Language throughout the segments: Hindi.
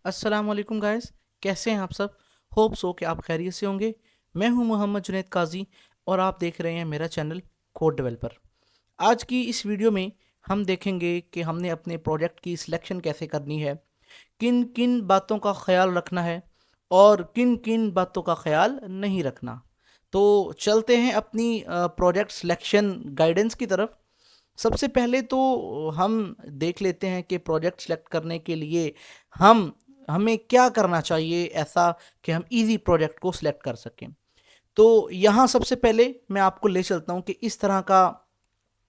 अस्सलाम वालेकुम गाइस। कैसे हैं आप सब? होप सो कि आप खैरियत से होंगे। मैं हूं मोहम्मद जुनैद काजी और आप देख रहे हैं मेरा चैनल कोड डेवलपर। आज की इस वीडियो में हम देखेंगे कि हमने अपने प्रोजेक्ट की सिलेक्शन कैसे करनी है, किन किन बातों का ख्याल रखना है और किन किन बातों का ख्याल नहीं रखना। तो चलते हैं अपनी प्रोजेक्ट सिलेक्शन गाइडेंस की तरफ। सबसे पहले तो हम देख लेते हैं कि प्रोजेक्ट सेलेक्ट करने के लिए हम हमें क्या करना चाहिए ऐसा कि हम इजी प्रोजेक्ट को सिलेक्ट कर सकें। तो यहाँ सबसे पहले मैं आपको ले चलता हूँ कि इस तरह का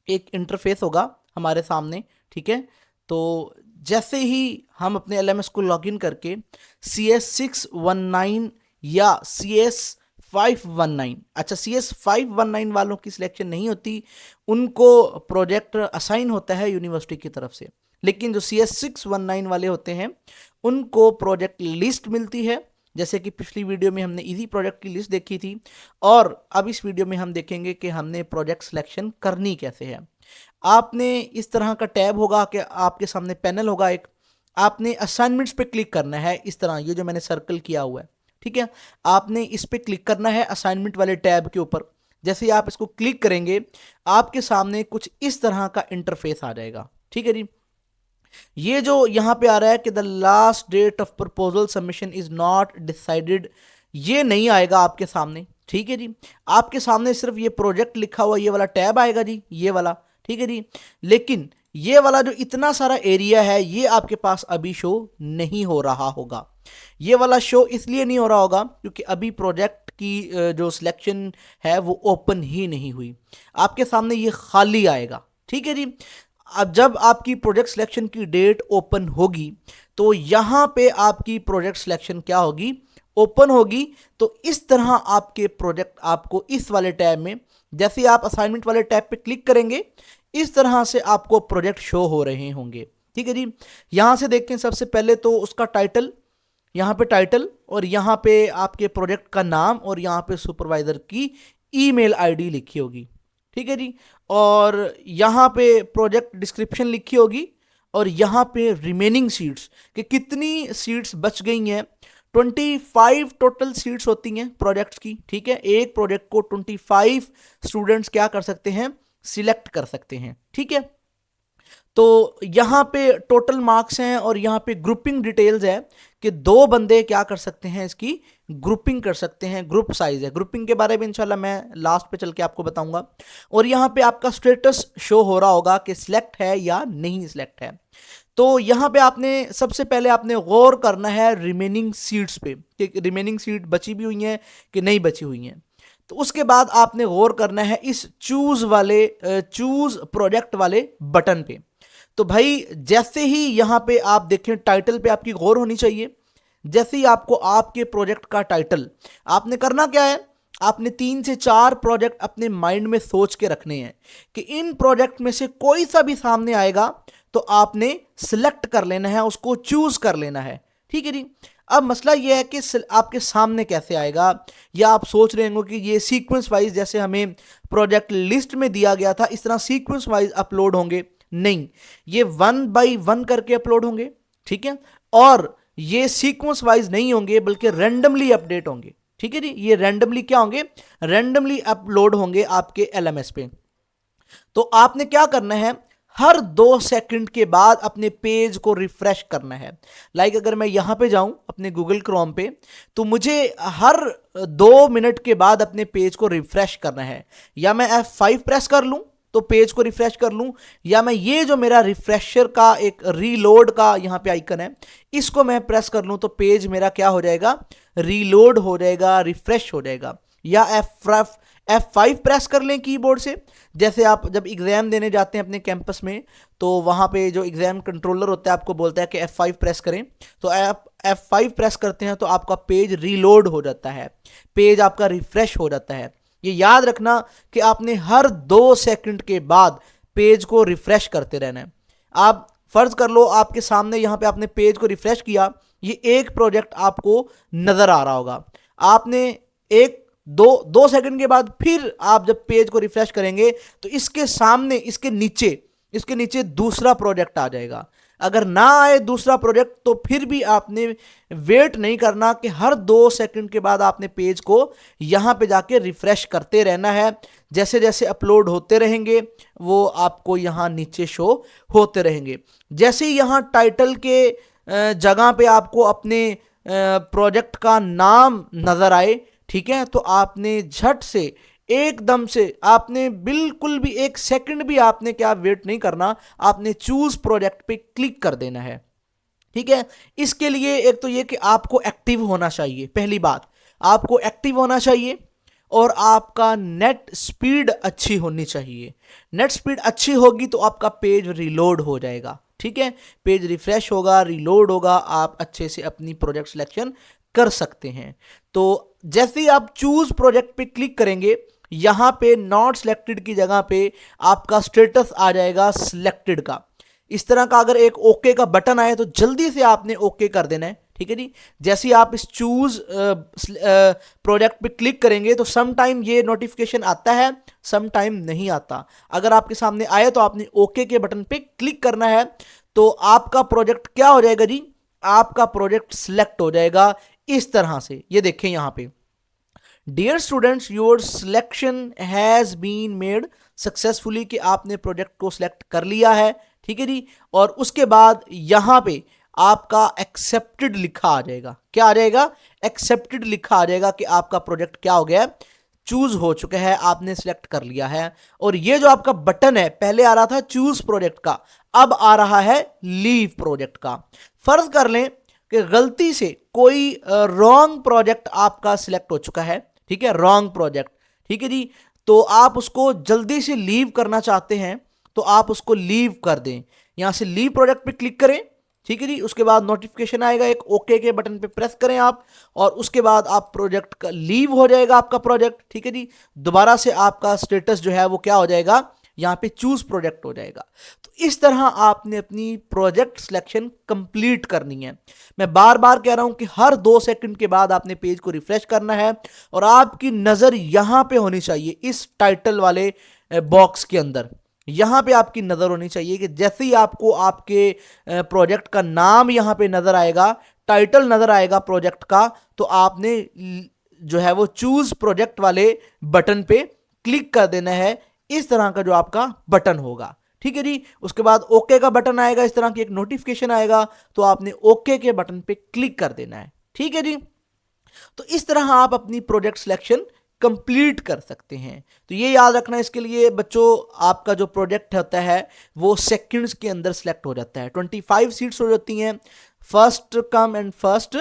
एक इंटरफेस होगा हमारे सामने। ठीक है, तो जैसे ही हम अपने एलएमएस को लॉगिन करके CS619 या CS519, अच्छा CS519 वालों की सिलेक्शन नहीं होती, उनको प्रोजेक्ट असाइन होता है यूनिवर्सिटी की तरफ से। लेकिन जो CS619 वाले होते हैं उनको प्रोजेक्ट लिस्ट मिलती है, जैसे कि पिछली वीडियो में हमने इजी प्रोजेक्ट की लिस्ट देखी थी। और अब इस वीडियो में हम देखेंगे कि हमने प्रोजेक्ट सिलेक्शन करनी कैसे है। आपने इस तरह का टैब होगा कि आपके सामने पैनल होगा एक, आपने असाइनमेंट्स पे क्लिक करना है। इस तरह ये जो मैंने सर्कल किया हुआ है, ठीक है, आपने इस पे क्लिक करना है असाइनमेंट वाले टैब के ऊपर। जैसे ही आप इसको क्लिक करेंगे आपके सामने कुछ इस तरह का इंटरफेस आ जाएगा। ठीक है जी, ये जो यहां पे आ रहा है कि the last date of proposal submission is not decided, ये नहीं आएगा आपके सामने। ठीक है जी, आपके सामने सिर्फ ये प्रोजेक्ट लिखा हुआ ये वाला टैब आएगा जी, ये वाला। ठीक है जी, लेकिन ये वाला जो इतना सारा एरिया है ये आपके पास अभी शो नहीं हो रहा होगा। ये वाला शो इसलिए नहीं हो रहा होगा क्योंकि अभी प्रोजेक्ट की जो सिलेक्शन है वो ओपन ही नहीं हुई, आपके सामने ये खाली आएगा। ठीक है जी, अब जब आपकी प्रोजेक्ट सिलेक्शन की डेट ओपन होगी तो यहां पे आपकी प्रोजेक्ट सिलेक्शन क्या होगी, ओपन होगी। तो इस तरह आपके प्रोजेक्ट आपको इस वाले टैब में, जैसे ही आप असाइनमेंट वाले टैब पे क्लिक करेंगे इस तरह से आपको प्रोजेक्ट शो हो रहे होंगे। ठीक है जी, यहां से देखते हैं सबसे पहले तो उसका टाइटल, यहाँ पे टाइटल और यहाँ पे आपके प्रोजेक्ट का नाम और यहाँ पे सुपरवाइजर की ईमेल आईडी लिखी होगी। ठीक है जी, और यहाँ पे प्रोजेक्ट डिस्क्रिप्शन लिखी होगी और यहाँ पे रिमेनिंग सीट्स कि कितनी सीट्स बच गई हैं। 25 टोटल सीट्स होती हैं प्रोजेक्ट्स की। ठीक है, एक प्रोजेक्ट को 25 स्टूडेंट्स क्या कर सकते हैं, सिलेक्ट कर सकते हैं। ठीक है, तो यहाँ पे टोटल मार्क्स हैं और यहाँ पे ग्रुपिंग डिटेल्स है कि दो बंदे क्या कर सकते हैं, इसकी ग्रुपिंग कर सकते हैं। ग्रुप साइज है, ग्रुपिंग के बारे में इंशाल्लाह मैं लास्ट पे चल के आपको बताऊंगा। और यहाँ पे आपका स्टेटस शो हो रहा होगा कि सिलेक्ट है या नहीं सिलेक्ट है। तो यहाँ पे आपने सबसे पहले आपने गौर करना है रिमेनिंग सीट्स पे कि रिमेनिंग सीट बची भी हुई हैं कि नहीं बची हुई हैं। तो उसके बाद आपने गौर करना है इस चूज वाले चूज प्रोजेक्ट वाले बटन पे। तो भाई जैसे ही यहां पे आप देखें टाइटल पे आपकी गौर होनी चाहिए। जैसे ही आपको आपके प्रोजेक्ट का टाइटल, आपने करना क्या है, आपने 3 से 4 प्रोजेक्ट अपने माइंड में सोच के रखने हैं कि इन प्रोजेक्ट में से कोई सा भी सामने आएगा तो आपने सिलेक्ट कर लेना है, उसको चूज कर लेना है। ठीक है जी, अब मसला यह है कि आपके सामने कैसे आएगा, या आप सोच रहे होंगे कि ये सीक्वेंस वाइज जैसे हमें प्रोजेक्ट लिस्ट में दिया गया था इस तरह सीक्वेंस वाइज अपलोड होंगे। नहीं, ये 1 बाई 1 करके अपलोड होंगे। ठीक है, और ये सीक्वेंस वाइज नहीं होंगे बल्कि रैंडमली अपडेट होंगे। ठीक है जी, ये रैंडमली क्या होंगे, रैंडमली अपलोड होंगे आपके एलएमएस पे। तो आपने क्या करना है, हर 2 सेकंड के बाद अपने पेज को रिफ्रेश करना है। लाइक अगर मैं यहां पे जाऊं अपने गूगल क्रोम पे तो मुझे हर 2 मिनट के बाद अपने पेज को रिफ्रेश करना है। या मैं F5 प्रेस कर लूं तो पेज को रिफ्रेश कर लूं, या मैं ये जो मेरा रिफ्रेशर का एक रीलोड का यहां पे आइकन है इसको मैं प्रेस कर लूं तो पेज मेरा क्या हो जाएगा, रीलोड हो जाएगा, रिफ्रेश हो जाएगा। या F5 प्रेस कर लें कीबोर्ड से। जैसे आप जब एग्जाम देने जाते हैं अपने कैंपस में तो वहां पे जो एग्जाम कंट्रोलर होता है आपको बोलता है कि F5 प्रेस करें, तो आप F5 प्रेस करते हैं तो आपका पेज रीलोड हो जाता है, पेज आपका रिफ्रेश हो जाता है। ये याद रखना कि आपने हर 2 सेकंड के बाद पेज को रिफ्रेश करते रहना है। आप फर्ज कर लो आपके सामने यहां पे आपने पेज को रिफ्रेश किया, ये एक प्रोजेक्ट आपको नजर आ रहा होगा। आपने एक दो दो सेकंड के बाद फिर आप जब पेज को रिफ्रेश करेंगे तो इसके सामने इसके नीचे दूसरा प्रोजेक्ट आ जाएगा। अगर ना आए दूसरा प्रोजेक्ट तो फिर भी आपने वेट नहीं करना कि हर 2 सेकंड के बाद आपने पेज को यहां पे जाके रिफ्रेश करते रहना है। जैसे जैसे अपलोड होते रहेंगे वो आपको यहां नीचे शो होते रहेंगे। जैसे ही यहां टाइटल के जगह पे आपको अपने प्रोजेक्ट का नाम नजर आए, ठीक है, तो आपने झट से एकदम से आपने बिल्कुल भी 1 सेकंड भी आपने क्या वेट नहीं करना, आपने चूज प्रोजेक्ट पे क्लिक कर देना है। ठीक है, इसके लिए एक तो ये कि आपको एक्टिव होना चाहिए, पहली बात आपको एक्टिव होना चाहिए, और आपका नेट स्पीड अच्छी होनी चाहिए। नेट स्पीड अच्छी होगी तो आपका पेज रिलोड हो जाएगा। ठीक है, पेज रिफ्रेश होगा, रिलोड होगा, आप अच्छे से अपनी प्रोजेक्ट सिलेक्शन कर सकते हैं। तो जैसे ही आप चूज प्रोजेक्ट पे क्लिक करेंगे, यहां पे नॉट सिलेक्टेड की जगह पे आपका स्टेटस आ जाएगा सिलेक्टेड का। इस तरह का अगर एक ओके का बटन आए तो जल्दी से आपने ओके कर देना है। ठीक है जी, जैसे ही आप इस चूज प्रोजेक्ट पे क्लिक करेंगे तो सम टाइम ये नोटिफिकेशन आता है, सम टाइम नहीं आता। अगर आपके सामने आए तो आपने ओके के बटन पे क्लिक करना है, तो आपका प्रोजेक्ट क्या हो जाएगा जी, आपका प्रोजेक्ट सिलेक्ट हो जाएगा इस तरह से। ये देखें यहां पे, dear students your selection has been made successfully, कि आपने प्रोजेक्ट को सिलेक्ट कर लिया है। ठीक है जी, और उसके बाद यहां पे आपका एक्सेप्टेड लिखा आ जाएगा। क्या आ जाएगा, एक्सेप्टेड लिखा आ जाएगा कि आपका प्रोजेक्ट क्या हो गया, चूज हो चुका है, आपने सिलेक्ट कर लिया है। और ये जो आपका बटन है, पहले आ रहा था चूज प्रोजेक्ट का, अब आ रहा है लीव प्रोजेक्ट का। फर्ज कर लें कि गलती से कोई रॉन्ग प्रोजेक्ट आपका सिलेक्ट हो चुका है, ठीक है, रॉन्ग प्रोजेक्ट, ठीक है जी, तो आप उसको जल्दी से लीव करना चाहते हैं तो आप उसको लीव कर दें। यहां से लीव प्रोजेक्ट पे क्लिक करें, ठीक है जी, उसके बाद नोटिफिकेशन आएगा, एक ओके के बटन पे प्रेस करें आप, और उसके बाद आप प्रोजेक्ट का लीव हो जाएगा आपका प्रोजेक्ट। ठीक है जी, दोबारा से आपका स्टेटस जो है वो क्या हो जाएगा, यहां पे चूज प्रोजेक्ट हो जाएगा। तो इस तरह आपने अपनी प्रोजेक्ट सिलेक्शन कंप्लीट करनी है। मैं बार बार कह रहा हूं कि हर 2 सेकंड के बाद आपने पेज को रिफ्रेश करना है, और आपकी नजर यहां पे होनी चाहिए इस टाइटल वाले बॉक्स के अंदर। यहां पे आपकी नजर होनी चाहिए कि जैसे ही आपको आपके प्रोजेक्ट का नाम यहां पे नजर आएगा, टाइटल नजर आएगा प्रोजेक्ट का, तो आपने जो है वो चूज प्रोजेक्ट वाले बटन पे क्लिक कर देना है। इस तरह का जो आपका बटन होगा, ठीक है जी, उसके बाद ओके का बटन आएगा, इस तरह की एक नोटिफिकेशन आएगा, तो आपने ओके के बटन पे क्लिक कर देना है। ठीक है जी, तो इस तरह आप अपनी प्रोजेक्ट सिलेक्शन कंप्लीट कर सकते हैं। तो ये याद रखना, इसके लिए बच्चों आपका जो प्रोजेक्ट होता है वो सेकंड्स के अंदर सिलेक्ट हो जाता है। 25 सीट्स हो जाती हैं, first come and first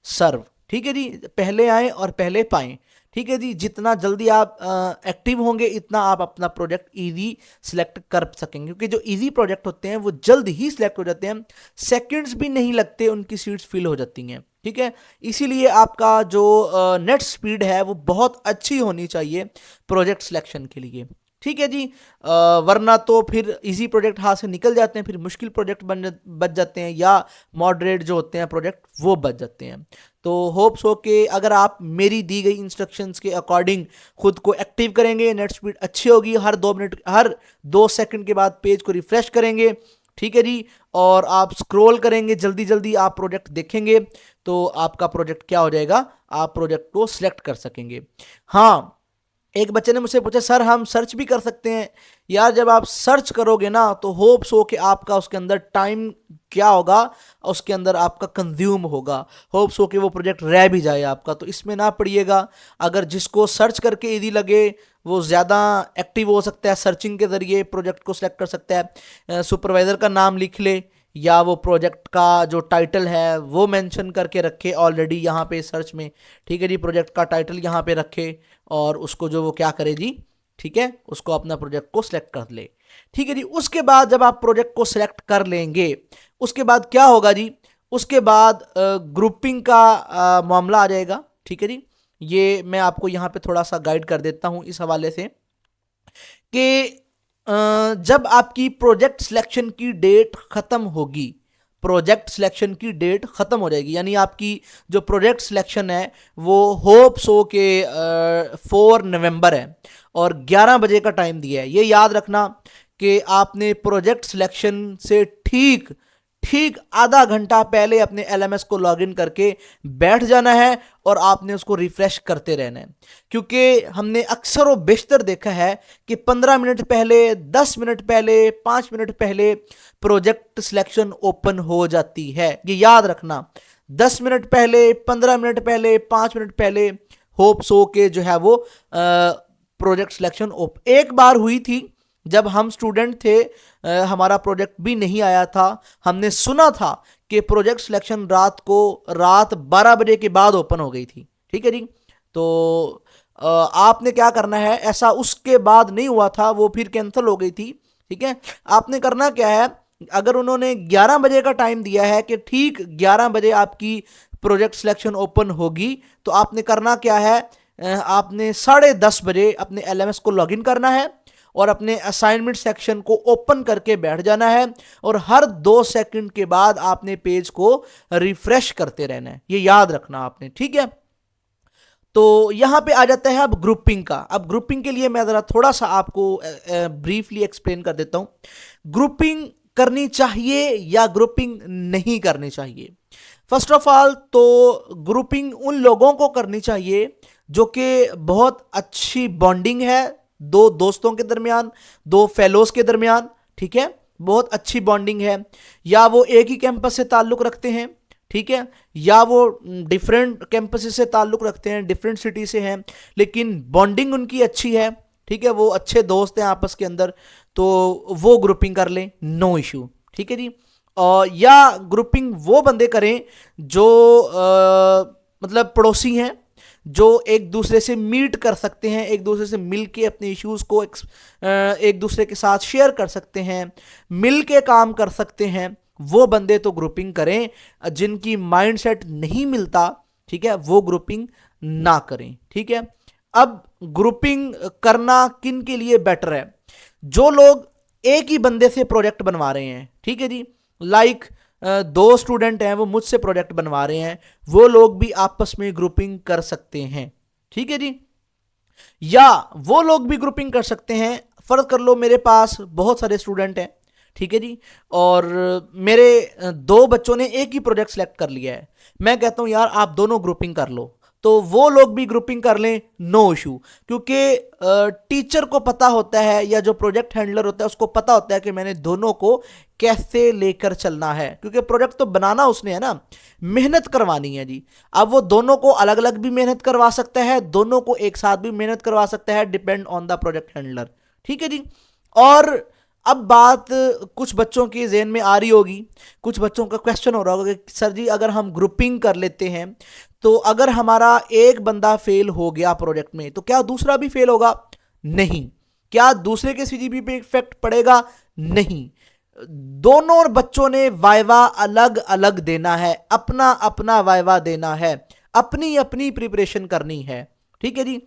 serve. ठीक है जी, पहले आए और पहले पाएं। ठीक है जी, जितना जल्दी आप एक्टिव होंगे इतना आप अपना प्रोजेक्ट इजी सिलेक्ट कर सकेंगे, क्योंकि जो इजी प्रोजेक्ट होते हैं वो जल्द ही सिलेक्ट हो जाते हैं, सेकंड्स भी नहीं लगते, उनकी सीट्स फिल हो जाती हैं। ठीक है, इसीलिए आपका जो नेट स्पीड है वो बहुत अच्छी होनी चाहिए प्रोजेक्ट सिलेक्शन के लिए। ठीक है जी, वरना तो फिर इजी प्रोजेक्ट हाथ से निकल जाते हैं, फिर मुश्किल प्रोजेक्ट बच जाते हैं, या मॉडरेट जो होते हैं प्रोजेक्ट वो बच जाते हैं। तो होप्स हो कि अगर आप मेरी दी गई इंस्ट्रक्शंस के अकॉर्डिंग खुद को एक्टिव करेंगे, नेट स्पीड अच्छी होगी, हर 2 सेकंड के बाद पेज को रिफ्रेश करेंगे, ठीक है जी, और आप स्क्रॉल करेंगे, जल्दी जल्दी आप प्रोजेक्ट देखेंगे, तो आपका प्रोजेक्ट क्या हो जाएगा, आप प्रोजेक्ट को सिलेक्ट कर सकेंगे। हाँ, एक बच्चे ने मुझसे पूछा सर हम सर्च भी कर सकते हैं? यार जब आप सर्च करोगे ना तो होप्स हो कि आपका उसके अंदर टाइम क्या होगा, उसके अंदर आपका कंज्यूम होगा, होप्स हो कि वो प्रोजेक्ट रह भी जाए आपका, तो इसमें ना पड़िएगा। अगर जिसको सर्च करके इजी लगे वो ज़्यादा एक्टिव हो सकता है, सर्चिंग के ज़रिए प्रोजेक्ट को सिलेक्ट कर सकता है। सुपरवाइज़र का नाम लिख ले, या वो प्रोजेक्ट का जो टाइटल है वो मेंशन करके रखे ऑलरेडी यहाँ पे सर्च में। ठीक है जी, प्रोजेक्ट का टाइटल यहाँ पे रखे, और उसको जो वो क्या करे जी, ठीक है, उसको अपना प्रोजेक्ट को सिलेक्ट कर ले। ठीक है जी, उसके बाद जब आप प्रोजेक्ट को सिलेक्ट कर लेंगे, उसके बाद क्या होगा जी, उसके बाद ग्रुपिंग का मामला आ जाएगा। ठीक है जी, ये मैं आपको यहाँ पे थोड़ा सा गाइड कर देता हूँ इस हवाले से कि जब आपकी प्रोजेक्ट सिलेक्शन की डेट खत्म होगी, प्रोजेक्ट सिलेक्शन की डेट खत्म हो जाएगी, यानी आपकी जो प्रोजेक्ट सिलेक्शन है वो होप्स हो के 4 नवंबर है और 11 बजे का टाइम दिया है। ये याद रखना कि आपने प्रोजेक्ट सिलेक्शन से ठीक ठीक आधा घंटा पहले अपने एलएमएस को लॉगिन करके बैठ जाना है और आपने उसको रिफ्रेश करते रहना है। क्योंकि हमने अक्सर व बेशतर देखा है कि 15 मिनट पहले, 10 मिनट पहले, 5 मिनट पहले प्रोजेक्ट सिलेक्शन ओपन हो जाती है। ये याद रखना, 10 मिनट पहले, 15 मिनट पहले, 5 मिनट पहले होप सो के जो है वो प्रोजेक्ट सिलेक्शन ओपन। एक बार हुई थी जब हम स्टूडेंट थे, हमारा प्रोजेक्ट भी नहीं आया था, हमने सुना था कि प्रोजेक्ट सिलेक्शन रात 12 बजे के बाद ओपन हो गई थी। ठीक है जी। तो आपने क्या करना है, ऐसा उसके बाद नहीं हुआ था, वो फिर कैंसिल हो गई थी। ठीक है, आपने करना क्या है, अगर उन्होंने 11 बजे का टाइम दिया है कि ठीक 11 बजे आपकी प्रोजेक्ट सिलेक्शन ओपन होगी, तो आपने करना क्या है, आपने 10:30 बजे अपने एलएमएस को लॉगिन करना है और अपने असाइनमेंट सेक्शन को ओपन करके बैठ जाना है और हर 2 सेकंड के बाद आपने पेज को रिफ्रेश करते रहना है। ये याद रखना आपने। ठीक है, तो यहां पे आ जाता है अब ग्रुपिंग का। अब ग्रुपिंग के लिए मैं जरा थोड़ा सा आपको ब्रीफली एक्सप्लेन कर देता हूं। ग्रुपिंग करनी चाहिए या ग्रुपिंग नहीं करनी चाहिए। फर्स्ट ऑफ ऑल तो ग्रुपिंग उन लोगों को करनी चाहिए जो कि बहुत अच्छी बॉन्डिंग है दो दोस्तों के दरमियान, दो फेलोज के दरमियान। ठीक है, बहुत अच्छी बॉन्डिंग है, या वो एक ही कैंपस से ताल्लुक रखते हैं, ठीक है, या वो डिफरेंट कैंपस से ताल्लुक रखते हैं, डिफरेंट सिटी से हैं, लेकिन बॉन्डिंग उनकी अच्छी है। ठीक है, वो अच्छे दोस्त हैं आपस के अंदर, तो वो ग्रुपिंग कर लें, नो इशू। ठीक है जी। या ग्रुपिंग वो बंदे करें जो मतलब पड़ोसी हैं, जो एक दूसरे से मीट कर सकते हैं, एक दूसरे से मिल के अपने इश्यूज को एक दूसरे के साथ शेयर कर सकते हैं, मिल के काम कर सकते हैं, वो बंदे तो ग्रुपिंग करें। जिनकी माइंडसेट नहीं मिलता, ठीक है, वो ग्रुपिंग ना करें। ठीक है, अब ग्रुपिंग करना किन के लिए बेटर है, जो लोग एक ही बंदे से प्रोजेक्ट बनवा रहे हैं। ठीक है जी, लाइक 2 स्टूडेंट हैं, वो मुझसे प्रोजेक्ट बनवा रहे हैं, वो लोग भी आपस में ग्रुपिंग कर सकते हैं। ठीक है जी, या वो लोग भी ग्रुपिंग कर सकते हैं। फर्ज कर लो मेरे पास बहुत सारे स्टूडेंट हैं, ठीक है जी, और मेरे 2 बच्चों ने एक ही प्रोजेक्ट सेलेक्ट कर लिया है, मैं कहता हूं यार आप दोनों ग्रुपिंग कर लो, तो वो लोग भी ग्रुपिंग कर लें, नो इशू। क्योंकि टीचर को पता होता है, या जो प्रोजेक्ट हैंडलर होता है उसको पता होता है कि मैंने दोनों को कैसे लेकर चलना है, क्योंकि प्रोजेक्ट तो बनाना उसने है ना, मेहनत करवानी है जी। अब वो दोनों को अलग अलग भी मेहनत करवा सकता है, दोनों को एक साथ भी मेहनत करवा सकता है, depend on the project handler. ठीक है जी। और अब बात कुछ बच्चों के ज़हन में आ रही होगी, कुछ बच्चों का क्वेश्चन हो रहा होगा कि सर जी अगर हम ग्रुपिंग कर लेते हैं तो अगर हमारा एक बंदा फेल हो गया प्रोजेक्ट में तो क्या दूसरा भी फेल होगा? नहीं। क्या दूसरे के सीजीपी पे इफेक्ट पड़ेगा? नहीं। दोनों बच्चों ने वाइवा अलग अलग देना है, अपना अपना वाइवा देना है, अपनी अपनी प्रिपरेशन करनी है। ठीक है जी।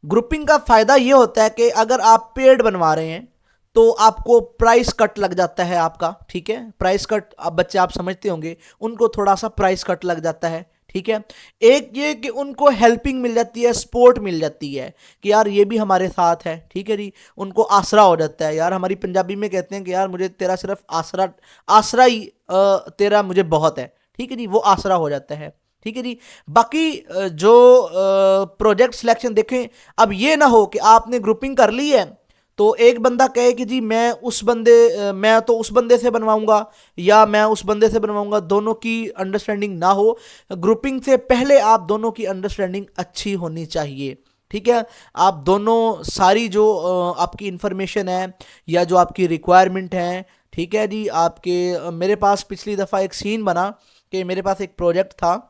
ग्रुपिंग का फायदा यह होता है कि अगर आप पेड बनवा रहे हैं तो आपको प्राइस कट लग जाता है आपका। ठीक है, प्राइस कट अब बच्चे आप समझते होंगे, उनको थोड़ा सा प्राइस कट लग जाता है। ठीक है, एक ये कि उनको हेल्पिंग मिल जाती है, सपोर्ट मिल जाती है कि यार ये भी हमारे साथ है। ठीक है जी, उनको आसरा हो जाता है। यार हमारी पंजाबी में कहते हैं कि यार मुझे तेरा सिर्फ आसरा, आसरा ही तेरा मुझे बहुत है। ठीक है जी, वो आसरा हो जाता है। ठीक है जी। बाकी जो प्रोजेक्ट सिलेक्शन देखें, अब ये ना हो कि आपने ग्रुपिंग कर ली है तो एक बंदा कहे कि जी मैं तो उस बंदे से बनवाऊंगा या मैं उस बंदे से बनवाऊंगा, दोनों की अंडरस्टैंडिंग ना हो। ग्रुपिंग से पहले आप दोनों की अंडरस्टैंडिंग अच्छी होनी चाहिए। ठीक है, आप दोनों सारी जो आपकी इंफॉर्मेशन है या जो आपकी रिक्वायरमेंट है, ठीक है जी, आपके मेरे पास पिछली दफ़ा एक सीन बना कि मेरे पास एक प्रोजेक्ट था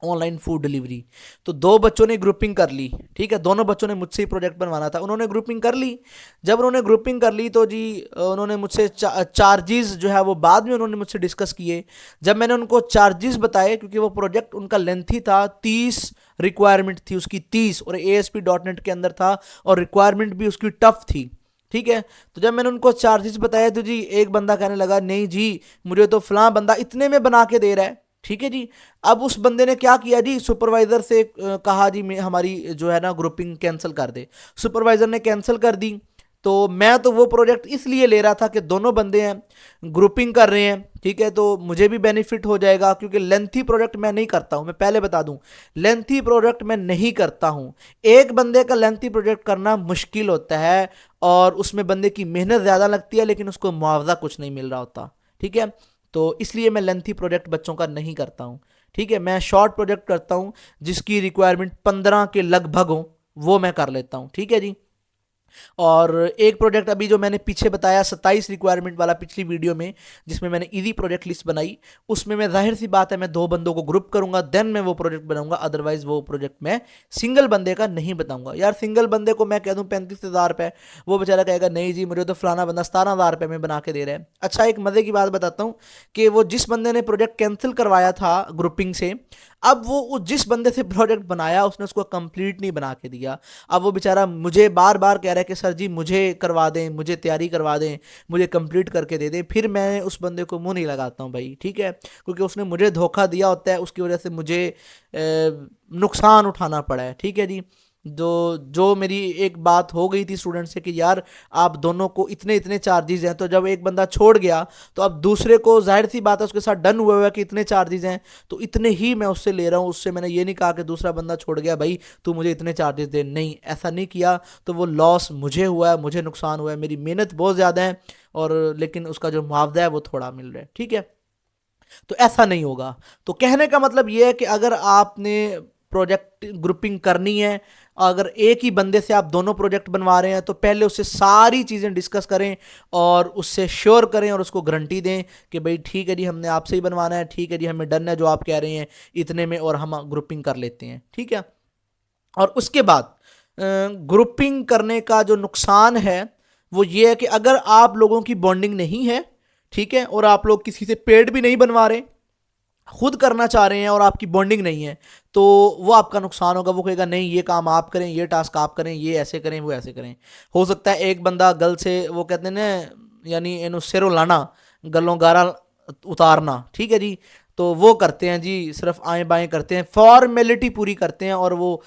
ऑनलाइन फूड डिलीवरी, तो 2 बच्चों ने ग्रुपिंग कर ली। ठीक है, दोनों बच्चों ने मुझसे ही प्रोजेक्ट बनवाना था, उन्होंने ग्रुपिंग कर ली। जब उन्होंने ग्रुपिंग कर ली तो जी उन्होंने मुझसे चार्जेस जो है वो बाद में उन्होंने मुझसे डिस्कस किए। जब मैंने उनको चार्जेस बताए, क्योंकि वो प्रोजेक्ट उनका लेंथी था, 30 रिक्वायरमेंट थी उसकी, 30, और ASP.NET के अंदर था और रिक्वायरमेंट भी उसकी टफ थी। ठीक है, तो जब मैंने उनको चार्जेस बताया तो जी एक बंदा कहने लगा नहीं जी मुझे तो फलां बंदा इतने में बना के दे रहा है। ठीक है जी। अब उस बंदे ने क्या किया जी, सुपरवाइजर से कहा जी मैं हमारी जो है ना ग्रुपिंग कैंसिल कर दे। सुपरवाइजर ने कैंसिल कर दी। तो मैं तो वो प्रोजेक्ट इसलिए ले रहा था कि दोनों बंदे हैं, ग्रुपिंग कर रहे हैं, ठीक है, तो मुझे भी बेनिफिट हो जाएगा, क्योंकि लेंथी प्रोजेक्ट मैं नहीं करता हूं, मैं पहले बता दूं, लेंथी प्रोजेक्ट मैं नहीं करता हूं। एक बंदे का लेंथी प्रोजेक्ट करना मुश्किल होता है और उसमें बंदे की मेहनत ज़्यादा लगती है, लेकिन उसको मुआवजा कुछ नहीं मिल रहा होता, ठीक है। तो इसलिए मैं लेंथी प्रोजेक्ट बच्चों का नहीं करता हूं, ठीक है। मैं शॉर्ट प्रोजेक्ट करता हूं जिसकी रिक्वायरमेंट 15 के लगभग हो, वो मैं कर लेता हूं, ठीक है जी। और एक प्रोजेक्ट अभी जो मैंने पीछे बताया 27 रिक्वायरमेंट वाला पिछली वीडियो में, जिसमें मैंने इजी प्रोजेक्ट लिस्ट बनाई, उसमें मैं जाहिर सी बात है मैं 2 बंदों को ग्रुप करूंगा, देन मैं वो प्रोजेक्ट बनाऊंगा, अदरवाइज वो प्रोजेक्ट मैं सिंगल बंदे का नहीं बताऊंगा। यार सिंगल बंदे को मैं कह दूं 35,000 रुपये, वो बेचारा कहेगा नहीं जी मुझे तो फलाना बंदा 17,000 रुपये में बना के दे रहा है। अच्छा एक मजे की बात बताता हूँ कि वो जिस बंदे ने प्रोजेक्ट कैंसिल करवाया था ग्रुपिंग से, अब वो जिस बंदे से प्रोजेक्ट बनाया उसने उसको कंप्लीट नहीं बना के दिया। अब वो बेचारा मुझे बार बार कह रहा है कि सर जी मुझे करवा दें, मुझे तैयारी करवा दें, मुझे कंप्लीट करके दे दें। फिर मैं उस बंदे को मुंह नहीं लगाता हूँ भाई, ठीक है, क्योंकि उसने मुझे धोखा दिया होता है, उसकी वजह से मुझे नुकसान उठाना पड़ा है, ठीक है जी। जो मेरी एक बात हो गई थी स्टूडेंट से कि यार आप दोनों को इतने इतने चार्जेस हैं, तो जब एक बंदा छोड़ गया तो अब दूसरे को जाहिर सी बात है उसके साथ डन हुआ है कि इतने चार्जेस हैं तो इतने ही मैं उससे ले रहा हूँ। उससे मैंने ये नहीं कहा कि दूसरा बंदा छोड़ गया भाई तू मुझे इतने चार्जेस दे, नहीं ऐसा नहीं किया। तो वो लॉस मुझे हुआ है, मुझे नुकसान हुआ है, मेरी मेहनत बहुत ज़्यादा है और लेकिन उसका जो मुआवजा है वो थोड़ा मिल रहा है, ठीक है। तो ऐसा नहीं होगा। तो कहने का मतलब ये है कि अगर आपने प्रोजेक्ट ग्रुपिंग करनी है, अगर एक ही बंदे से आप दोनों प्रोजेक्ट बनवा रहे हैं, तो पहले उससे सारी चीज़ें डिस्कस करें और उससे श्योर करें और उसको गारंटी दें कि भाई ठीक है जी हमने आपसे ही बनवाना है, ठीक है जी हमें डन है जो आप कह रहे हैं इतने में और हम ग्रुपिंग कर लेते हैं, ठीक है। और उसके बाद ग्रुपिंग करने का जो नुकसान है वो ये है कि अगर आप लोगों की बॉन्डिंग नहीं है, ठीक है, और आप लोग किसी से पेड भी नहीं बनवा रहे, खुद करना चाह रहे हैं और आपकी बॉन्डिंग नहीं है, तो वो आपका नुकसान होगा। वो कहेगा नहीं ये काम आप करें, ये टास्क आप करें, ये ऐसे करें, वो ऐसे करें। हो सकता है एक बंदा गल से वो कहते हैं ना यानी इन सिरों लाना गलों गारा उतारना, ठीक है जी, तो वो करते हैं जी, सिर्फ आए बाएं करते हैं, फॉर्मेलिटी पूरी करते हैं। और वो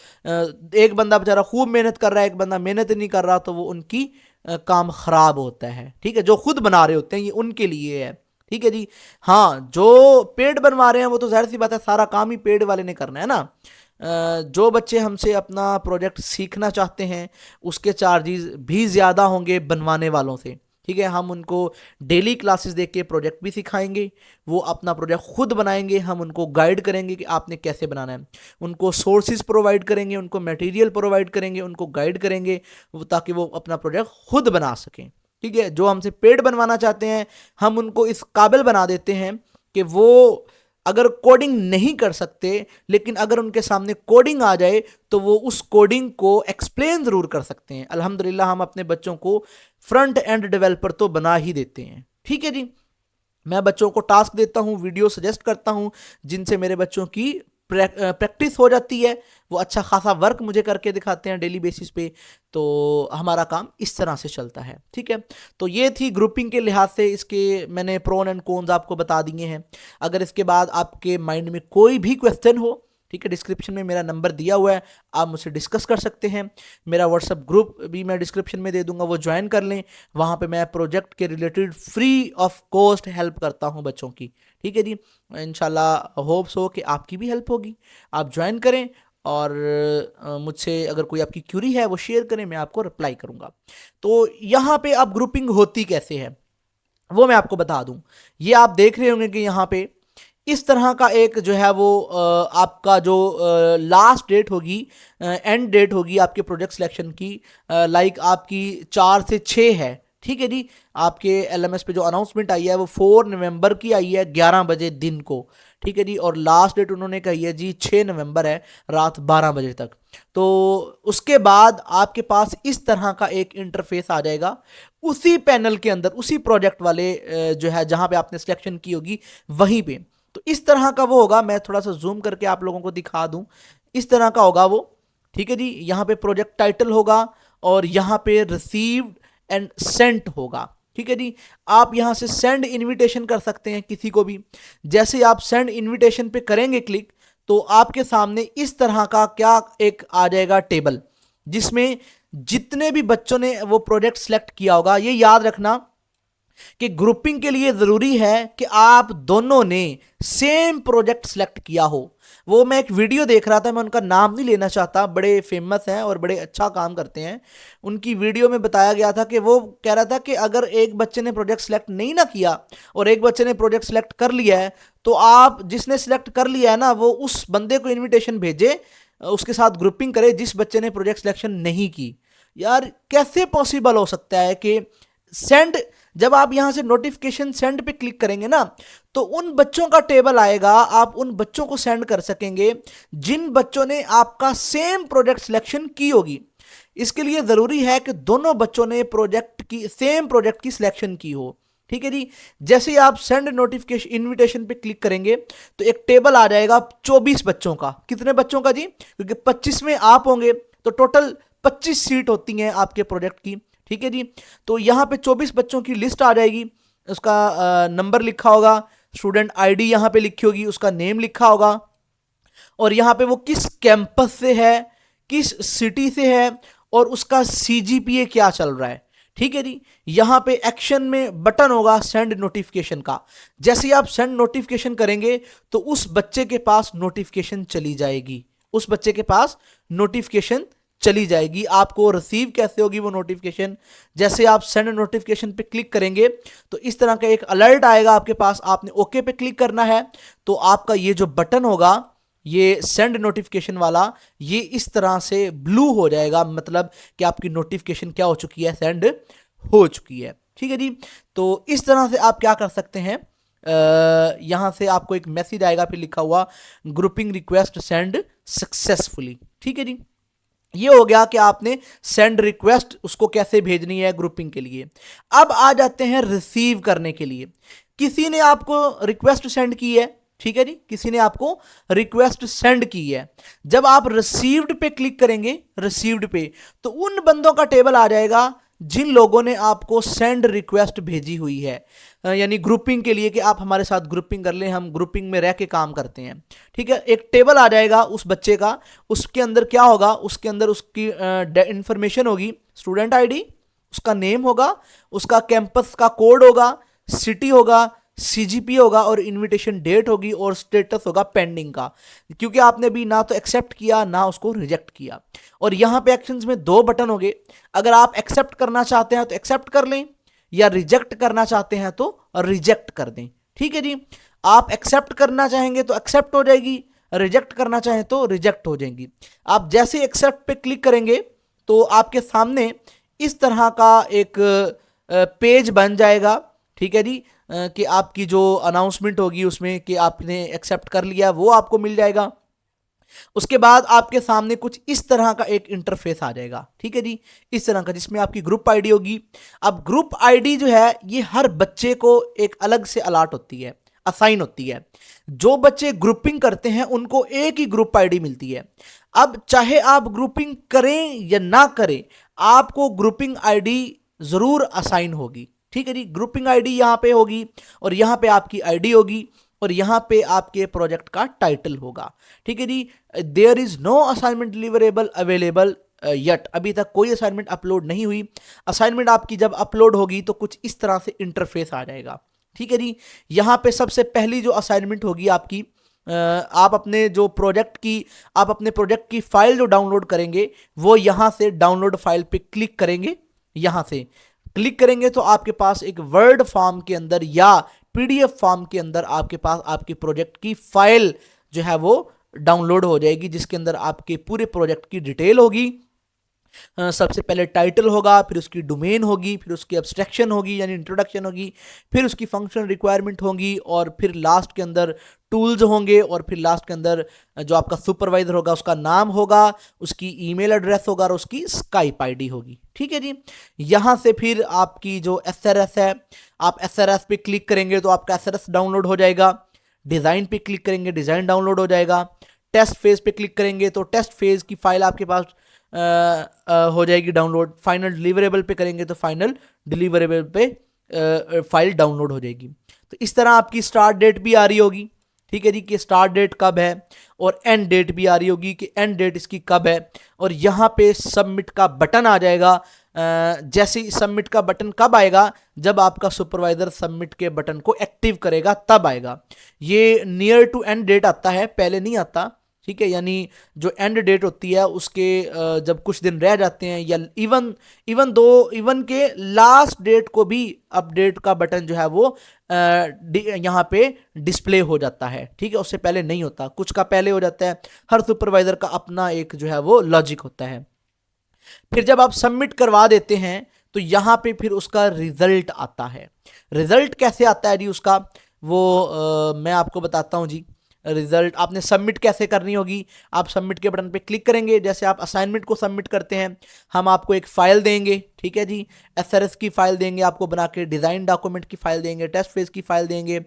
एक बंदा बेचारा खूब मेहनत कर रहा है, एक बंदा मेहनत नहीं कर रहा, तो वो उनकी काम खराब होता है, ठीक है। जो खुद बना रहे होते हैं ये उनके लिए है, ठीक है जी। हाँ जो पेड बनवा रहे हैं वो तो जाहिर सी बात है सारा काम ही पेड वाले ने करना है ना। जो बच्चे हमसे अपना प्रोजेक्ट सीखना चाहते हैं उसके चार्जेस भी ज़्यादा होंगे बनवाने वालों से, ठीक है। हम उनको डेली क्लासेस देख के प्रोजेक्ट भी सिखाएंगे, वो अपना प्रोजेक्ट खुद बनाएंगे, हम उनको गाइड करेंगे कि आपने कैसे बनाना है, उनको सोर्सेज प्रोवाइड करेंगे, उनको मटेरियल प्रोवाइड करेंगे, उनको गाइड करेंगे ताकि वो अपना प्रोजेक्ट खुद बना सकें, ठीक है। जो हमसे पेड बनवाना चाहते हैं हम उनको इस काबिल बना देते हैं कि वो अगर कोडिंग नहीं कर सकते लेकिन अगर उनके सामने कोडिंग आ जाए तो वो उस कोडिंग को एक्सप्लेन जरूर कर सकते हैं। अल्हम्दुलिल्लाह हम अपने बच्चों को फ्रंट एंड डेवलपर तो बना ही देते हैं, ठीक है जी। मैं बच्चों को टास्क देता हूं, वीडियो सजेस्ट करता हूं जिनसे मेरे बच्चों की प्रैक्टिस हो जाती है, वो अच्छा खासा वर्क मुझे करके दिखाते हैं डेली बेसिस पे, तो हमारा काम इस तरह से चलता है, ठीक है। तो ये थी ग्रुपिंग के लिहाज से, इसके मैंने प्रोन एंड कॉन्स आपको बता दिए हैं। अगर इसके बाद आपके माइंड में कोई भी क्वेश्चन हो, ठीक है, डिस्क्रिप्शन में मेरा नंबर दिया हुआ है, आप मुझसे डिस्कस कर सकते हैं। मेरा व्हाट्सअप ग्रुप भी मैं डिस्क्रिप्शन में दे दूंगा, वो ज्वाइन कर लें। वहाँ पे मैं प्रोजेक्ट के related free of cost help करता हूँ बच्चों की, ठीक है जी। इंशाल्लाह होप्स हो कि आपकी भी हेल्प होगी, आप ज्वाइन करें और मुझसे अगर कोई आपकी क्यूरी है वो शेयर करें, मैं आपको रिप्लाई करूँगा। तो यहाँ पे अब ग्रुपिंग होती कैसे है वो मैं आपको बता दूं। ये आप देख रहे होंगे कि यहाँ पे इस तरह का एक जो है वो आपका जो लास्ट डेट होगी, एंड डेट होगी आपके प्रोजेक्ट सिलेक्शन की, लाइक आपकी 4 से 6 है, ठीक है जी। आपके एलएमएस पे जो अनाउंसमेंट आई है वो 4 नवंबर की आई है 11 बजे दिन को, ठीक है जी। और लास्ट डेट उन्होंने कही है जी 6 नवंबर है रात 12 बजे तक। तो उसके बाद आपके पास इस तरह का एक इंटरफेस आ जाएगा उसी पैनल के अंदर, उसी प्रोजेक्ट वाले जो है जहां पे आपने सिलेक्शन की होगी वहीं पे। तो इस तरह का वो होगा, मैं थोड़ा सा जूम करके आप लोगों को दिखा दूं, इस तरह का होगा वो, ठीक है जी। यहाँ पे प्रोजेक्ट टाइटल होगा और यहाँ पे रिसीव्ड एंड सेंट होगा, ठीक है जी। आप यहाँ से सेंड इनविटेशन कर सकते हैं किसी को भी। जैसे ही आप सेंड इनविटेशन पे करेंगे क्लिक, तो आपके सामने इस तरह का क्या एक आ जाएगा टेबल, जिसमें जितने भी बच्चों ने वो प्रोजेक्ट सिलेक्ट किया होगा, ये याद रखना कि ग्रुपिंग के लिए जरूरी है कि आप दोनों ने सेम प्रोजेक्ट सिलेक्ट किया हो। वो मैं एक वीडियो देख रहा था, मैं उनका नाम नहीं लेना चाहता, बड़े फेमस हैं और बड़े अच्छा काम करते हैं। उनकी वीडियो में बताया गया था कि वो कह रहा था कि अगर एक बच्चे ने प्रोजेक्ट सिलेक्ट नहीं ना किया और एक बच्चे ने प्रोजेक्ट सिलेक्ट कर लिया है, तो आप जिसने सिलेक्ट कर लिया है ना, वो उस बंदे को इन्विटेशन भेजे, उसके साथ ग्रुपिंग करे जिस बच्चे ने प्रोजेक्ट सिलेक्शन नहीं की। यार कैसे पॉसिबल हो सकता है कि सेंड, जब आप यहां से नोटिफिकेशन सेंड पे क्लिक करेंगे ना, तो उन बच्चों का टेबल आएगा, आप उन बच्चों को सेंड कर सकेंगे जिन बच्चों ने आपका सेम प्रोजेक्ट सिलेक्शन की होगी। इसके लिए जरूरी है कि दोनों बच्चों ने प्रोजेक्ट की सेम प्रोजेक्ट की सिलेक्शन की हो। ठीक है जी। जैसे ही आप सेंड नोटिफिकेशन इनविटेशन पे क्लिक करेंगे तो एक टेबल आ जाएगा 24 बच्चों का। कितने बच्चों का जी? क्योंकि 25 में आप होंगे तो टोटल 25 सीट होती हैं आपके प्रोजेक्ट की। ठीक है जी। तो यहां पे 24 बच्चों की लिस्ट आ जाएगी, उसका नंबर लिखा होगा, स्टूडेंट आईडी यहां पे लिखी होगी, उसका नेम लिखा होगा, और यहां पे वो किस कैंपस से है, किस सिटी से है, और उसका सीजीपीए क्या चल रहा है। ठीक है जी। यहां पे एक्शन में बटन होगा सेंड नोटिफिकेशन का। जैसे ही आप सेंड नोटिफिकेशन करेंगे तो उस बच्चे के पास नोटिफिकेशन चली जाएगी, उस बच्चे के पास नोटिफिकेशन चली जाएगी। आपको रिसीव कैसे होगी वो नोटिफिकेशन? जैसे आप सेंड नोटिफिकेशन पे क्लिक करेंगे तो इस तरह का एक अलर्ट आएगा आपके पास, आपने ओके पे क्लिक करना है, तो आपका ये जो बटन होगा, ये सेंड नोटिफिकेशन वाला, ये इस तरह से ब्लू हो जाएगा, मतलब कि आपकी नोटिफिकेशन क्या हो चुकी है? सेंड हो चुकी है। ठीक है जी। तो इस तरह से आप क्या कर सकते हैं, यहां से आपको एक मैसेज आएगा, फिर लिखा हुआ ग्रुपिंग रिक्वेस्ट सेंड सक्सेसफुली। ठीक है जी। ये हो गया कि आपने सेंड रिक्वेस्ट उसको कैसे भेजनी है ग्रुपिंग के लिए। अब आ जाते हैं रिसीव करने के लिए। किसी ने आपको रिक्वेस्ट सेंड की है, ठीक है जी, किसी ने आपको रिक्वेस्ट सेंड की है। जब आप रिसीव्ड पे क्लिक करेंगे, रिसीव्ड पे, तो उन बंदों का टेबल आ जाएगा जिन लोगों ने आपको सेंड रिक्वेस्ट भेजी हुई है, यानी ग्रुपिंग के लिए कि आप हमारे साथ ग्रुपिंग कर लें, हम ग्रुपिंग में रह के काम करते हैं। ठीक है। एक टेबल आ जाएगा उस बच्चे का, उसके अंदर क्या होगा? उसके अंदर उसकी इंफॉर्मेशन होगी, स्टूडेंट आईडी, उसका नेम होगा, उसका कैंपस का कोड होगा, सिटी होगा, सीजीपी होगा, और इनविटेशन डेट होगी, और स्टेटस होगा पेंडिंग का, क्योंकि आपने अभी ना तो एक्सेप्ट किया ना उसको रिजेक्ट किया। और यहां पे एक्शंस में 2 बटन होंगे, अगर आप एक्सेप्ट करना चाहते हैं तो एक्सेप्ट कर लें, या रिजेक्ट करना चाहते हैं तो रिजेक्ट कर दें। ठीक है जी। आप एक्सेप्ट करना चाहेंगे तो एक्सेप्ट हो जाएगी, रिजेक्ट करना चाहें तो रिजेक्ट हो जाएंगी। आप जैसे एक्सेप्ट पे क्लिक करेंगे तो आपके सामने इस तरह का एक पेज बन जाएगा। ठीक है जी। कि आपकी जो अनाउंसमेंट होगी उसमें कि आपने एक्सेप्ट कर लिया, वो आपको मिल जाएगा। उसके बाद आपके सामने कुछ इस तरह का एक इंटरफेस आ जाएगा। ठीक है जी। इस तरह का, जिसमें आपकी ग्रुप आईडी होगी। अब ग्रुप आईडी जो है ये हर बच्चे को एक अलग से अलॉट होती है, असाइन होती है। जो बच्चे ग्रुपिंग करते हैं उनको एक ही ग्रुप आईडी मिलती है। अब चाहे आप ग्रुपिंग करें या ना करें, आपको ग्रुपिंग आईडी जरूर असाइन होगी। ठीक है जी। ग्रुपिंग आईडी यहां पे होगी, और यहां पे आपकी आईडी होगी, और यहां पे आपके प्रोजेक्ट का टाइटल होगा। ठीक है जी। There is no assignment deliverable available yet, अभी तक कोई असाइनमेंट अपलोड नहीं हुई। असाइनमेंट आपकी जब अपलोड होगी तो कुछ इस तरह से इंटरफेस आ जाएगा। ठीक है जी। यहां पे सबसे पहली जो असाइनमेंट होगी आपकी, आप अपने प्रोजेक्ट की फाइल जो डाउनलोड करेंगे वो यहां से डाउनलोड फाइल पे क्लिक करेंगे। यहां से क्लिक करेंगे तो आपके पास एक वर्ड फॉर्म के अंदर या पीडीएफ फॉर्म के अंदर आपके पास आपकी प्रोजेक्ट की फाइल जो है वो डाउनलोड हो जाएगी, जिसके अंदर आपके पूरे प्रोजेक्ट की डिटेल होगी। सबसे पहले टाइटल होगा, फिर उसकी डोमेन होगी, फिर उसकी एब्स्ट्रैक्शन होगी यानी इंट्रोडक्शन होगी, फिर उसकी फंक्शनल रिक्वायरमेंट होगी, और फिर लास्ट के अंदर टूल्स होंगे, और फिर लास्ट के अंदर जो आपका सुपरवाइजर होगा उसका नाम होगा, उसकी ईमेल एड्रेस होगा, और उसकी स्काइप आईडी होगी। ठीक है जी। यहां से फिर आपकी जो एसआरएस है, आप एसआरएस पे क्लिक करेंगे तो आपका एसआरएस डाउनलोड हो जाएगा। डिज़ाइन पे क्लिक करेंगे, डिज़ाइन डाउनलोड हो जाएगा। टेस्ट फेज पे क्लिक करेंगे तो टेस्ट फेज की फाइल आपके पास हो जाएगी डाउनलोड। फाइनल डिलीवरेबल पे करेंगे तो फाइनल डिलीवरेबल पे फाइल डाउनलोड हो जाएगी। तो इस तरह आपकी स्टार्ट डेट भी आ रही होगी, ठीक है जी, कि स्टार्ट डेट कब है, और एंड डेट भी आ रही होगी कि एंड डेट इसकी कब है। और यहाँ पे सबमिट का बटन आ जाएगा। जैसे ही सबमिट का बटन कब आएगा, जब आपका सुपरवाइजर सबमिट के बटन को एक्टिव करेगा तब आएगा। ये नियर टू एंड डेट आता है, पहले नहीं आता, ठीक है। यानी जो एंड डेट होती है उसके जब कुछ दिन रह जाते हैं, या इवन के लास्ट डेट को भी अपडेट का बटन जो है वो यहाँ पे डिस्प्ले हो जाता है, ठीक है। उससे पहले नहीं होता, कुछ का पहले हो जाता है। हर सुपरवाइजर का अपना एक जो है वो लॉजिक होता है। फिर जब आप सबमिट करवा देते हैं तो यहां पे फिर उसका रिजल्ट आता है। रिजल्ट कैसे आता है जी उसका, वो मैं आपको बताता हूं जी। रिजल्ट आपने सबमिट कैसे करनी होगी, आप सबमिट के बटन पे क्लिक करेंगे। जैसे आप असाइनमेंट को सबमिट करते हैं, हम आपको एक फाइल देंगे, ठीक है जी, एसआरएस की फाइल देंगे आपको बना के, डिजाइन डॉक्यूमेंट की फाइल देंगे, टेस्ट फेज की फाइल देंगे,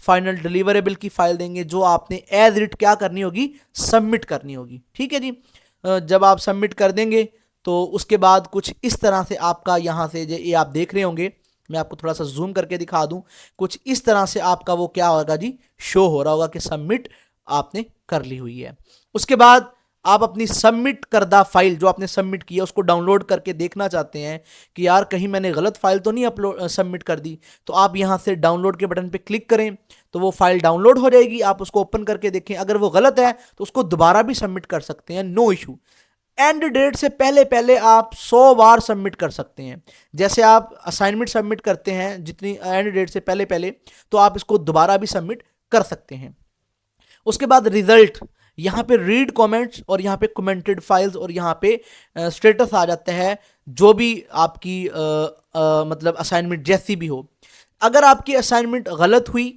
फाइनल डिलीवरेबल की फाइल देंगे, जो आपने एज इट क्या करनी होगी, सबमिट करनी होगी, ठीक है जी। जब आप सबमिट कर देंगे तो उसके बाद कुछ इस तरह से आपका यहाँ से ये आप देख रहे होंगे, मैं आपको थोड़ा सा जूम करके दिखा दूं, कुछ इस तरह से आपका वो क्या होगा जी, शो हो रहा होगा कि सबमिट आपने कर ली हुई है। उसके बाद आप अपनी सबमिट करदा फाइल जो आपने सबमिट किया उसको डाउनलोड करके देखना चाहते हैं कि यार कहीं मैंने गलत फाइल तो नहीं अपलोड सबमिट कर दी, तो आप यहाँ से डाउनलोड के बटन पे क्लिक करें तो वो फाइल डाउनलोड हो जाएगी। आप उसको ओपन करके देखें, अगर वो गलत है तो उसको दोबारा भी सबमिट कर सकते हैं, नो इशू। एंड डेट से पहले पहले आप 100 बार सबमिट कर सकते हैं। जैसे आप असाइनमेंट सबमिट करते हैं जितनी एंड डेट से पहले पहले, तो आप इसको दोबारा भी सबमिट कर सकते हैं। उसके बाद रिजल्ट, यहाँ पे रीड कमेंट्स और यहाँ पे कमेंटेड फाइल्स और यहाँ पे स्टेटस आ जाता है, जो भी आपकी मतलब असाइनमेंट जैसी भी हो। अगर आपकी असाइनमेंट गलत हुई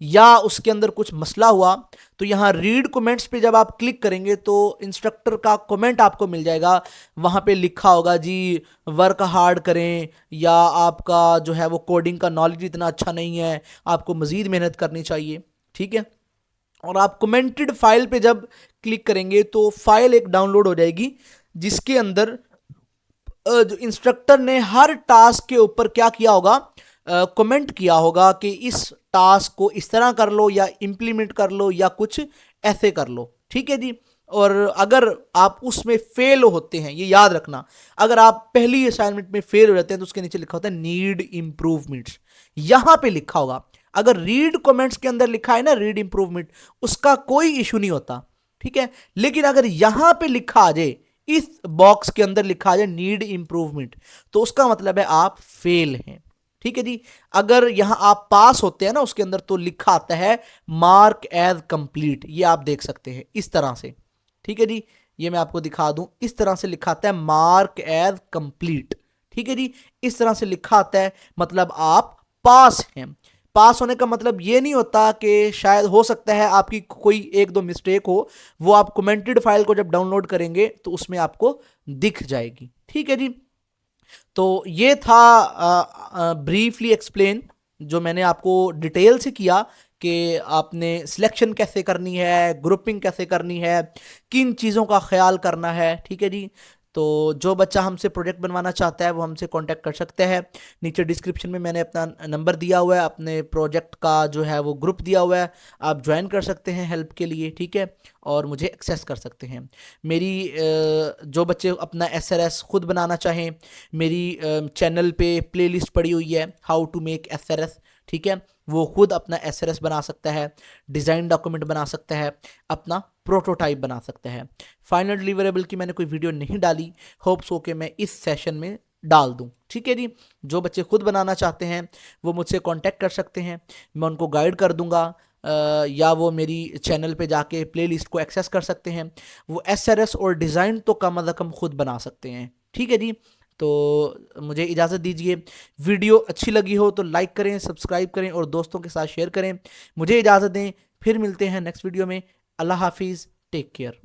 या उसके अंदर कुछ मसला हुआ तो यहाँ रीड कमेंट्स पे जब आप क्लिक करेंगे तो इंस्ट्रक्टर का कमेंट आपको मिल जाएगा। वहाँ पे लिखा होगा जी वर्क हार्ड करें, या आपका जो है वो कोडिंग का नॉलेज इतना अच्छा नहीं है, आपको मज़ीद मेहनत करनी चाहिए, ठीक है। और आप कमेंटेड फाइल पे जब क्लिक करेंगे तो फाइल एक डाउनलोड हो जाएगी जिसके अंदर जो इंस्ट्रक्टर ने हर टास्क के ऊपर क्या किया होगा, कमेंट किया होगा कि इस टास्क को इस तरह कर लो या इंप्लीमेंट कर लो या कुछ ऐसे कर लो, ठीक है जी। और अगर आप उसमें फेल होते हैं, ये याद रखना, अगर आप पहली असाइनमेंट में फेल हो जाते हैं तो उसके नीचे लिखा होता है नीड इंप्रूवमेंट्स, यहां पे लिखा होगा। अगर रीड कमेंट्स के अंदर लिखा है ना रीड इंप्रूवमेंट, उसका कोई इशू नहीं होता, ठीक है। लेकिन अगर यहां पे लिखा आ जाए, इस बॉक्स के अंदर लिखा आ जाए नीड इंप्रूवमेंट, तो उसका मतलब है आप फेल हैं, ठीक है जी। अगर यहां आप पास होते हैं ना उसके अंदर, तो लिखा आता है मार्क एज कंप्लीट, ये आप देख सकते हैं इस तरह से, ठीक है जी। ये मैं आपको दिखा दूं, इस तरह से लिखा आता है मार्क एज कंप्लीट, ठीक है जी। इस तरह से लिखा आता है, मतलब आप पास हैं। पास होने का मतलब ये नहीं होता कि शायद हो सकता है आपकी कोई एक दो मिस्टेक हो, वो आप कमेंटेड फाइल को जब डाउनलोड करेंगे तो उसमें आपको दिख जाएगी, ठीक है जी। तो ये था ब्रीफली एक्सप्लेन जो मैंने आपको डिटेल से किया कि आपने सिलेक्शन कैसे करनी है, ग्रुपिंग कैसे करनी है, किन चीज़ों का ख्याल करना है, ठीक है जी। तो जो बच्चा हमसे प्रोजेक्ट बनवाना चाहता है वो हमसे कांटेक्ट कर सकते हैं। नीचे डिस्क्रिप्शन में मैंने अपना नंबर दिया हुआ है, अपने प्रोजेक्ट का जो है वो ग्रुप दिया हुआ है, आप ज्वाइन कर सकते हैं हेल्प के लिए, ठीक है, और मुझे एक्सेस कर सकते हैं। मेरी जो बच्चे अपना एसआरएस खुद बनाना चाहें, मेरी चैनल पे प्लेलिस्ट पड़ी हुई है हाउ टू मेक एसआरएस, ठीक है, वो खुद अपना एसआरएस बना सकता है, डिज़ाइन डॉक्यूमेंट बना सकता है, अपना प्रोटोटाइप बना सकता है। फाइनल डिलीवरेबल की मैंने कोई वीडियो नहीं डाली, होप्स हो कि मैं इस सेशन में डाल दूं, ठीक है जी। जो बच्चे खुद बनाना चाहते हैं वो मुझसे कांटेक्ट कर सकते हैं, मैं उनको गाइड कर दूंगा, या वो मेरी चैनल पे जाके प्लेलिस्ट को एक्सेस कर सकते हैं। वो एसआरएस और डिज़ाइन तो कम अज़ कम खुद बना सकते हैं, ठीक है जी। तो मुझे इजाज़त दीजिए। वीडियो अच्छी लगी हो तो लाइक करें, सब्सक्राइब करें और दोस्तों के साथ शेयर करें। मुझे इजाज़त दें, फिर मिलते हैं नेक्स्ट वीडियो में। अल्लाह हाफिज़, टेक केयर।